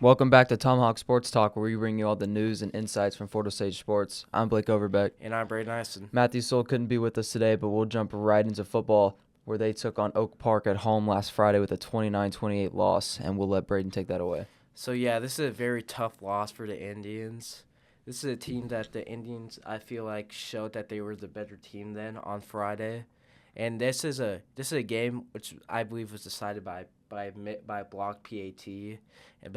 Welcome back to Tomahawk Sports Talk, where we bring you all the news and insights from Fort Osage Sports. I'm Blake Overbeck. And I'm Braden Eisen. Matthew Soul couldn't be with us today, but we'll jump right into football, where they took on Oak Park at home last Friday with a 29-28 loss, and we'll let Braden take that away. So, yeah, this is a very tough loss for the Indians. This is a team that the Indians, I feel like, showed that they were the better team then on Friday. And this is a game which I believe was decided by block PAT and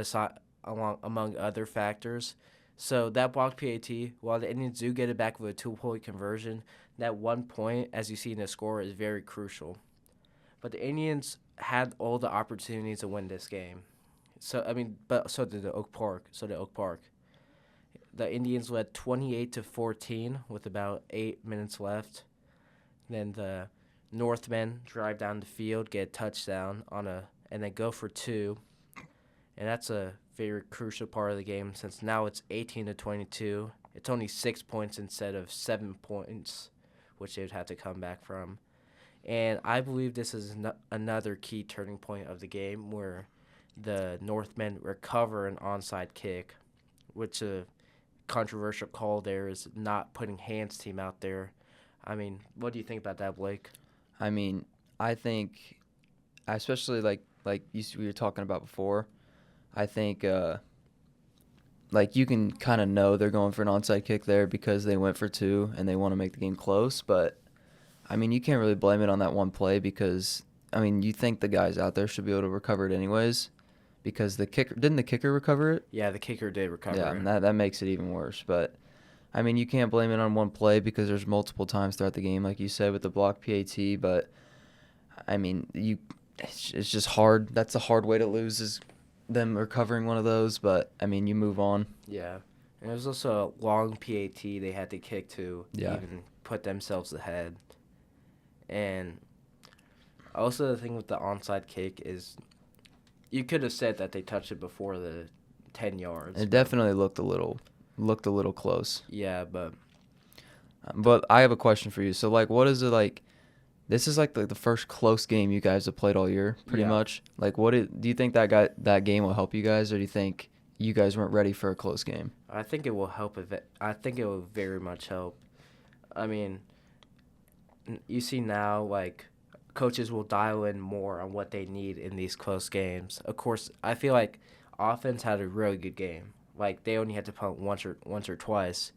among other factors. So that block PAT, while the Indians do get it back with a 2-point conversion, that 1 point, as you see in the score, is very crucial. But the Indians had all the opportunities to win this game. But so did the Oak Park. The Indians led 28-14 with about 8 minutes left. Then the Northmen drive down the field, get a touchdown and then go for two. And that's a very crucial part of the game since now it's 18-22. It's only 6 points instead of 7 points, which they would have to come back from. And I believe this is another key turning point of the game where the Northmen recover an onside kick, which a controversial call there is not putting Hans team out there. I mean, what do you think about that, Blake? I mean, I think, especially like we were talking about before, I think you can kind of know they're going for an onside kick there because they went for two and they want to make the game close. But, I mean, you can't really blame it on that one play because, I mean, you think the guys out there should be able to recover it anyways because didn't the kicker recover it? Yeah, the kicker did recover Yeah, it. and that makes it even worse. But, I mean, you can't blame it on one play because there's multiple times throughout the game, like you said, with the block PAT. But, I mean, it's just hard. That's a hard way to lose is them recovering one of those. But, I mean, you move on. Yeah. And it was also a long PAT they had to kick to even put themselves ahead. And also the thing with the onside kick is you could have said that they touched it before the 10 yards. It definitely looked a little close. Yeah, but I have a question for you. So, like, what is it like? This is like the first close game you guys have played all year, pretty much. Like, do you think that game will help you guys, or do you think you guys weren't ready for a close game? I think it will help. I think it will very much help. I mean, you see now, like, coaches will dial in more on what they need in these close games. Of course, I feel like offense had a really good game. Like, they only had to punt once or twice,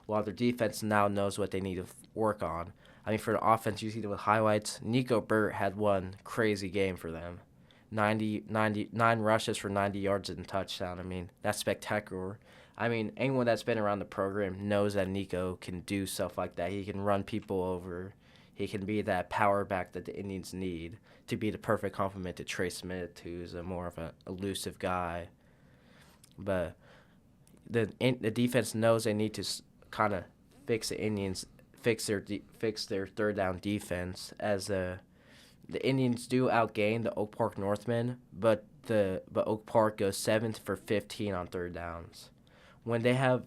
while their defense now knows what they need to work on. I mean, for the offense, you see with highlights, Nico Burt had one crazy game for them. 9 rushes for 90 yards and a touchdown. I mean, that's spectacular. I mean, anyone that's been around the program knows that Nico can do stuff like that. He can run people over. He can be that power back that the Indians need to be the perfect complement to Trey Smith, who's more of an elusive guy. But the defense knows they need to kind of fix the Indians, fix their third down defense, as the Indians do outgain the Oak Park Northmen, but Oak Park goes 7 for 15 on third downs. When they have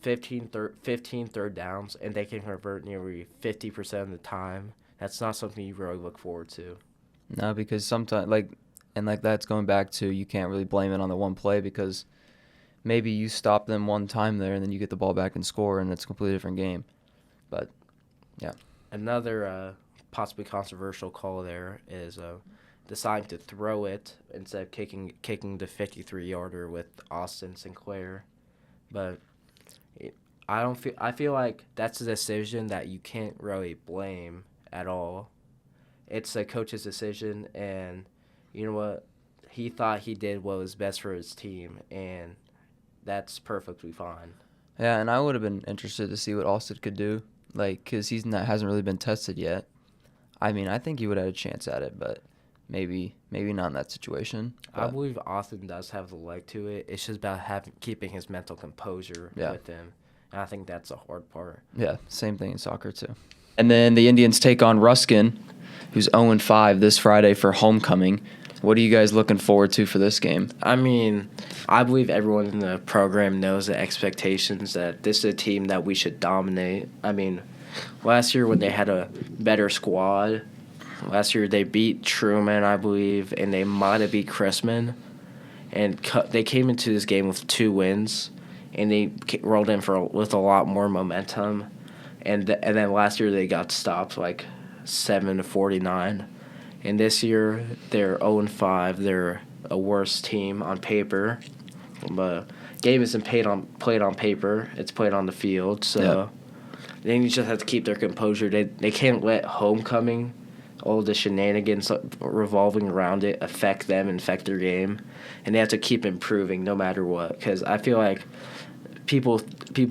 15 third downs and they can convert nearly 50% of the time, that's not something you really look forward to. No, because sometimes that's going back to you can't really blame it on the one play because maybe you stop them one time there and then you get the ball back and score and it's a completely different game. But, yeah. Another possibly controversial call there is deciding to throw it instead of kicking the 53-yarder with Austin Sinclair. But I feel like that's a decision that you can't really blame at all. It's a coach's decision, and you know what? He thought he did what was best for his team, and that's perfectly fine. Yeah, and I would have been interested to see what Austin could do, because hasn't really been tested yet. I mean, I think he would have had a chance at it, but maybe not in that situation. I believe Austin does have the leg to it. It's just about keeping his mental composure with him, and I think that's a hard part. Yeah, same thing in soccer too. And then the Indians take on Ruskin, who's 0-5 this Friday for homecoming. What are you guys looking forward to for this game? I mean, I believe everyone in the program knows the expectations that this is a team that we should dominate. I mean, last year when they had a better squad, last year they beat Truman, I believe, and they might have beat Chrisman. and they came into this game with 2 wins, and they rolled in with a lot more momentum, and then last year they got stopped like 7-49, and this year they're 0-5. They're a worse team on paper, but game isn't played on paper. It's played on the field, so they just have to keep their composure. They can't let homecoming, all the shenanigans revolving around it, affect them and affect their game, and they have to keep improving no matter what. Because I feel like people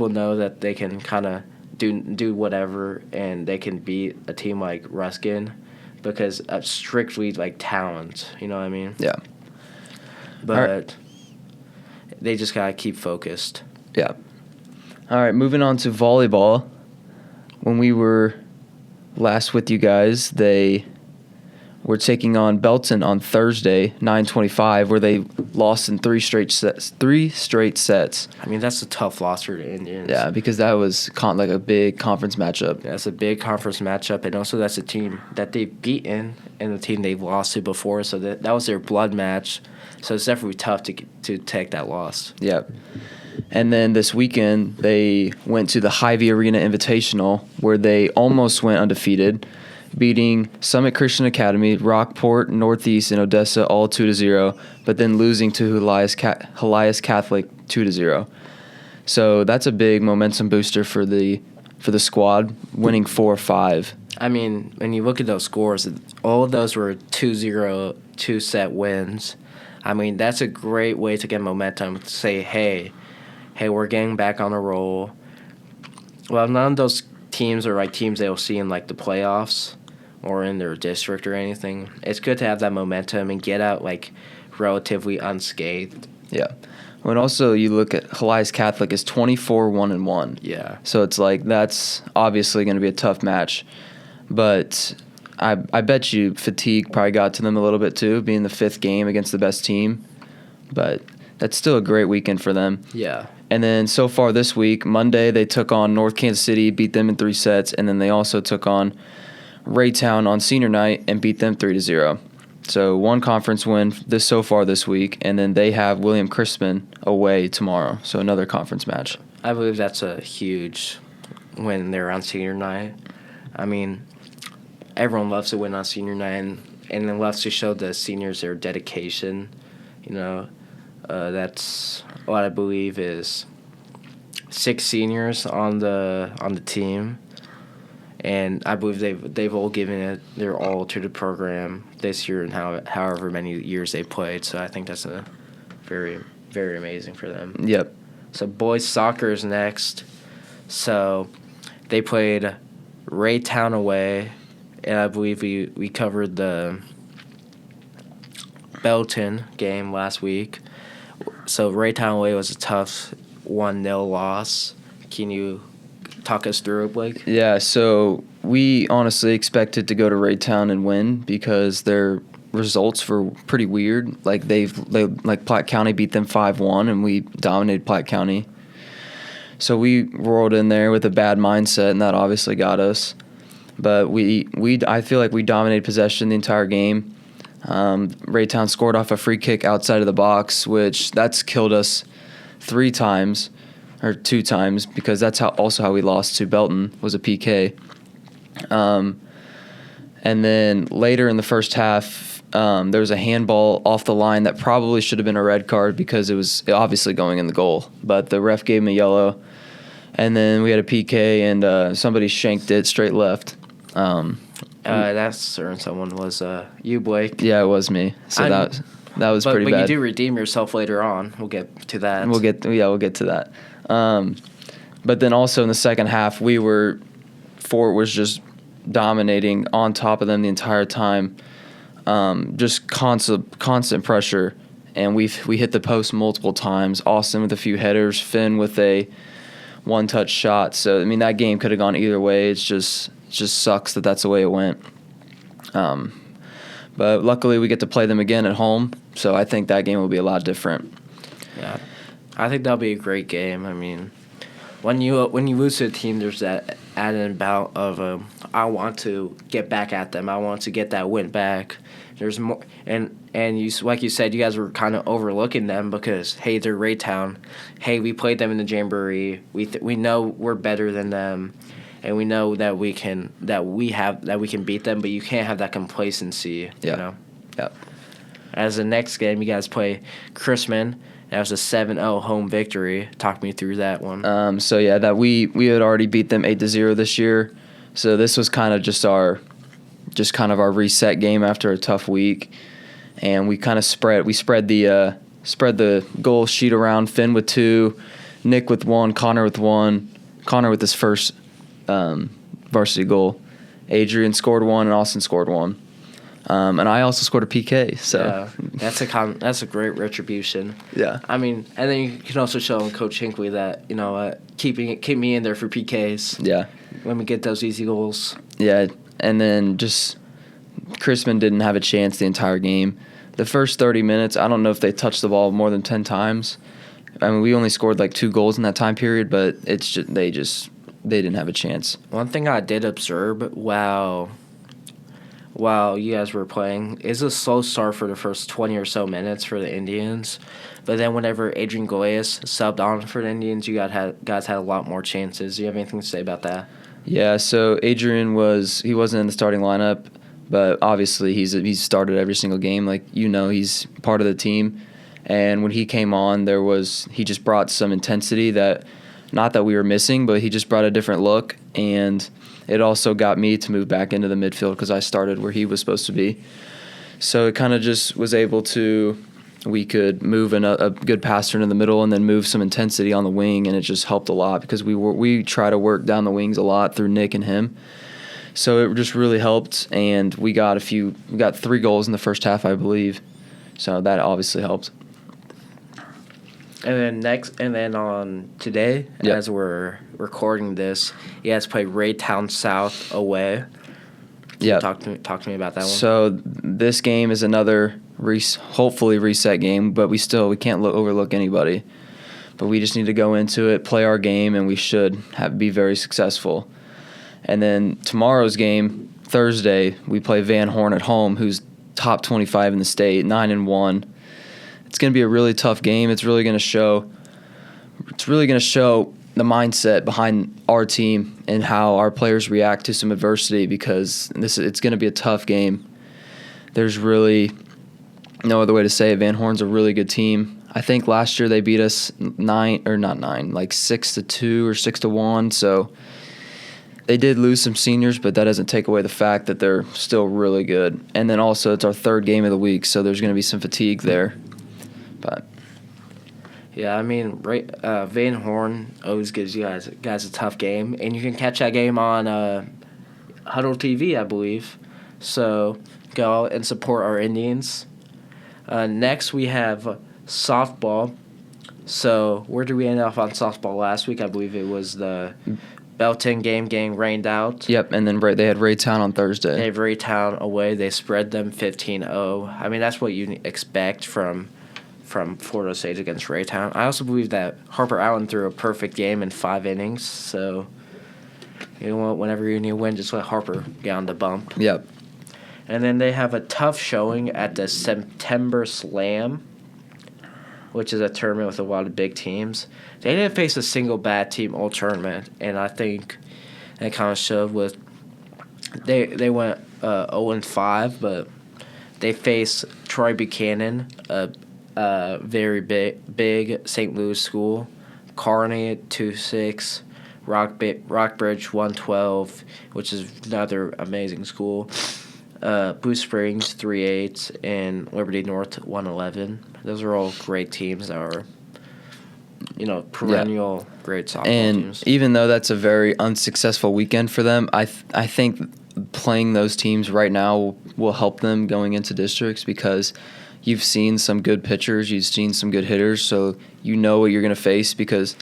know that they can kind of do whatever, and they can beat a team like Ruskin because of strictly like talent. You know what I mean? Yeah. But they just gotta keep focused. Yeah. All right, moving on to volleyball. When we were last with you guys, they were taking on Belton on Thursday, 9:25, where they lost in 3 straight sets. I mean, that's a tough loss for the Indians. Yeah, because that was like a big conference matchup. Yeah, it's a big conference matchup, and also that's a team that they've beaten and a team they've lost to before, so that was their blood match. So it's definitely tough to take that loss. Yeah. And then this weekend, they went to the Hy-Vee Arena Invitational, where they almost went undefeated, beating Summit Christian Academy, Rockport, Northeast, and Odessa all 2-0, but then losing to Helias Catholic 2-0. So that's a big momentum booster for the squad, winning 4-5. I mean, when you look at those scores, all of those were 2-0, 2-set wins. I mean, that's a great way to get momentum, to say, hey, we're getting back on a roll. Well, none of those teams are like teams they'll see in like the playoffs or in their district or anything. It's good to have that momentum and get out like relatively unscathed. Yeah. When also you look at Helias Catholic is 24-1-1. Yeah. So it's like that's obviously going to be a tough match. But I bet you fatigue probably got to them a little bit too, being the 5th game against the best team. But that's still a great weekend for them. Yeah. And then so far this week, Monday, they took on North Kansas City, beat them in 3 sets. And then they also took on Raytown on senior night and beat them 3-0. So 1 conference win so far this week. And then they have William Crispin away tomorrow. So another conference match. I believe that's a huge win there on senior night. I mean, everyone loves to win on senior night, and then loves to show the seniors their dedication. You know, that's what I believe is 6 seniors on the team, and I believe they've all given it their all to the program this year and however many years they played. So I think that's a very, very amazing for them. Yep. So boys soccer is next. So they played Raytown away, and I believe we covered the Belton game last week. So Raytown away was a tough 1-0 loss. Can you talk us through it, Blake? Yeah, so we honestly expected to go to Raytown and win because their results were pretty weird. Like like Platte County beat them 5-1, and we dominated Platte County. So we rolled in there with a bad mindset, and that obviously got us. But I feel like we dominated possession the entire game. Raytown scored off a free kick outside of the box, which that's killed us 2 times, because that's how we lost to Belton, was a PK. And then later in the first half, there was a handball off the line that probably should have been a red card because it was obviously going in the goal. But the ref gave him a yellow. And then we had a PK, and somebody shanked it straight left. That certain someone was you, Blake. Yeah, it was me. So that was pretty bad. But you do redeem yourself later on. We'll get to that. We'll get to that. But then also in the second half, Fort was just dominating on top of them the entire time. Just constant pressure, and we hit the post multiple times. Austin with a few headers, Finn with a one-touch shot. So I mean, that game could have gone either way. It just sucks that that's the way it went. But luckily we get to play them again at home, so I think that game will be a lot different. Yeah, I think that'll be a great game. I mean, when you lose to a team, there's that added amount of I want to get back at them. I want to get that win back. There's more, and you like you said, you guys were kind of overlooking them because hey, they're Raytown. Hey, we played them in the Jamboree. We know we're better than them, and we know that we can beat them. But you can't have that complacency. Yeah. You know. Yeah. As the next game, you guys play Chrisman. That was a 7-0 home victory. Talk me through that one. So yeah, that we had already beat them 8-0 this year. So this was kind of our reset game after a tough week, and we kind of spread the goal sheet around. Finn with 2, Nick with 1, Connor with 1, Connor with his first varsity goal. Adrian scored 1, and Austin scored 1. And I also scored a PK. So yeah, that's a great retribution. Yeah. I mean, and then you can also show Coach Hinckley that keep me in there for PKs. Yeah. Let me get those easy goals. Yeah, and then just Chrisman didn't have a chance the entire game. The first 30 minutes, I don't know if they touched the ball more than 10 times. I mean, we only scored like 2 goals in that time period, but it's just they didn't have a chance. One thing I did observe while you guys were playing is a slow start for the first 20 or so minutes for the Indians. But then whenever Adrian Goyas subbed on for the Indians, you guys had a lot more chances. Do you have anything to say about that? Yeah, so Adrian wasn't in the starting lineup, but obviously he's started every single game. Like, he's part of the team. And when he came on, he just brought some intensity that, not that we were missing, but he just brought a different look. And it also got me to move back into the midfield because I started where he was supposed to be. So it kind of just was able to, we could move a good passer into the middle and then move some intensity on the wing, and it just helped a lot because we try to work down the wings a lot through Nick and him. So it just really helped, and we got 3 goals in the first half, I believe. So that obviously helped. And then on today, Yep. as we're recording this, you guys play Raytown South away. Yeah. Talk to me about that one. So this game is another hopefully reset game, but we can't overlook anybody. But we just need to go into it, play our game, and we should be very successful. And then tomorrow's game, Thursday, we play Van Horn at home, who's top 25 in the state, 9-1. It's going to be a really tough game. It's really going to show the mindset behind our team and how our players react to some adversity, because it's going to be a tough game. There's really no other way to say it. Van Horn's a really good team. I think last year they beat us 6-2 or 6-1. So they did lose some seniors, but that doesn't take away the fact that they're still really good. And then also it's our 3rd game of the week, so there's going to be some fatigue there. But yeah, I mean, Van Horn always gives you guys a tough game, and you can catch that game on Huddle TV, I believe. So go out and support our Indians. Next, we have softball. So where did we end up on softball last week? I believe it was the Belton game getting rained out. Yep, and then they had Raytown on Thursday. They have Raytown away. They spread them 15-0. I mean, that's what you expect from Florida State against Raytown. I also believe that Harper Allen threw a perfect game in 5 innings. So, you know what? Whenever you need a win, just let Harper get on the bump. Yep. And then they have a tough showing at the September Slam, which is a tournament with a lot of big teams. They didn't face a single bad team all tournament, and I think that kind of showed with they went 0-5, but they faced Troy Buchanan, a very big St. Louis school, Kearney at 2-6, Rockbridge 112, which is another amazing school. Blue Springs 3-8 and Liberty North 111. Those are all great teams that are, perennial great softball teams. And even though that's a very unsuccessful weekend for them, I think playing those teams right now will help them going into districts, because you've seen some good pitchers, you've seen some good hitters, so you know what you're going to face, because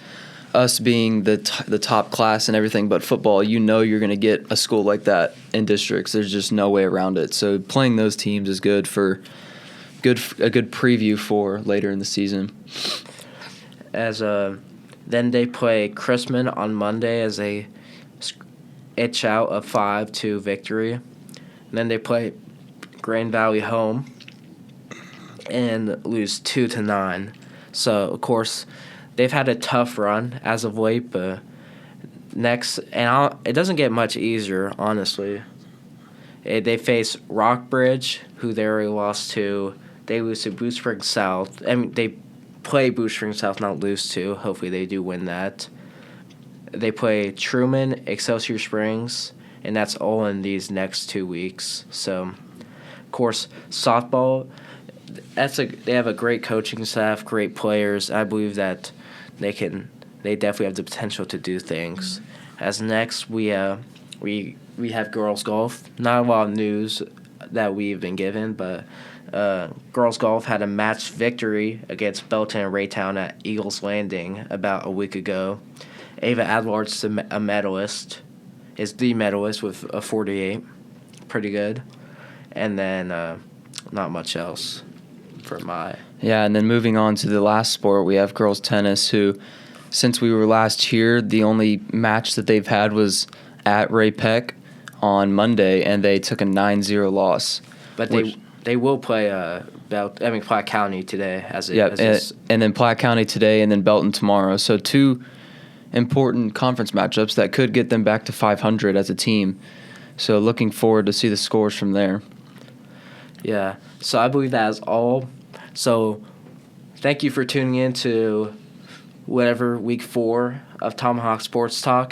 us being the top class and everything but football, you're going to get a school like that in districts. There's just no way around it. So playing those teams is good for a good preview for later in the season. As Then they play Chrisman on Monday as a itch out a 5-2 victory. And then they play Grand Valley home and lose 2-9. So of course, they've had a tough run as of late, but it doesn't get much easier, honestly. They face Rockbridge, who they already lost to. They lose to Blue Spring South. I mean, they play Blue Spring South, not lose to. Hopefully, they do win that. They play Truman, Excelsior Springs, and that's all in these next 2 weeks. So, of course, softball. They have a great coaching staff, great players. I believe that they definitely have the potential to do things. As next, we have girls golf. Not a lot of news that we've been given, but girls golf had a match victory against Belton and Raytown at Eagles Landing about a week ago. Ava Adlar's a medalist, is the medalist with a 48, pretty good, and then not much else for my. Yeah, and then moving on to the last sport, we have girls tennis, who, since we were last here, the only match that they've had was at Ray Peck on Monday, and they took a 9-0 loss. But they will play Platte County today and then Platte County today, and then Belton tomorrow. So 2 important conference matchups that could get them back to 500 as a team. So looking forward to see the scores from there. Yeah. So I believe that is all. So thank you for tuning in to whatever week 4 of Tomahawk Sports Talk.